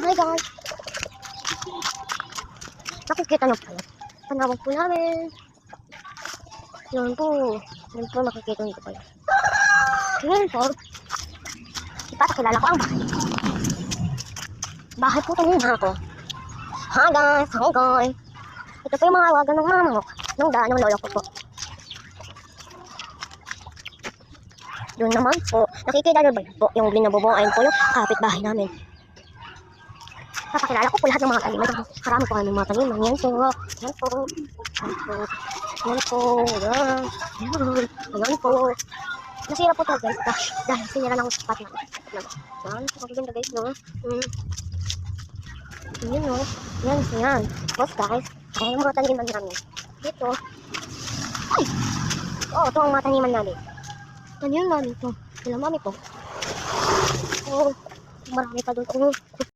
Hi guys! Nakikita na po. Panawag po namin. Yun po. Yun po makikita nyo po. Yun po. Ipapakilala ko ang bahay. Bahay po ito muna ako. Hi guys! Hi guys! Ito po yung mga awagan ng mama ko. Nung daan ng lolo ko po. Doon naman po. Nakikita nyo ba po yung binabubuhayin po yung kapitbahay namin. Papakilala ko po lahat ng mga taniman. Marami po kami mga taniman. Yan po. Yan po. Yan po. Yan po. Yan. Yan. Yan po. Nasira po ito guys. Dahil sinira ng spot natin. Yan. Magaganda guys no. Yan no. Yan. Yan. Tapos guys. Kaya yung mga taniman namin. Dito. Ay. Oo. Ito ang mga taniman namin. Taniman namin po. Sila mami po. Oo. Marami pa doon.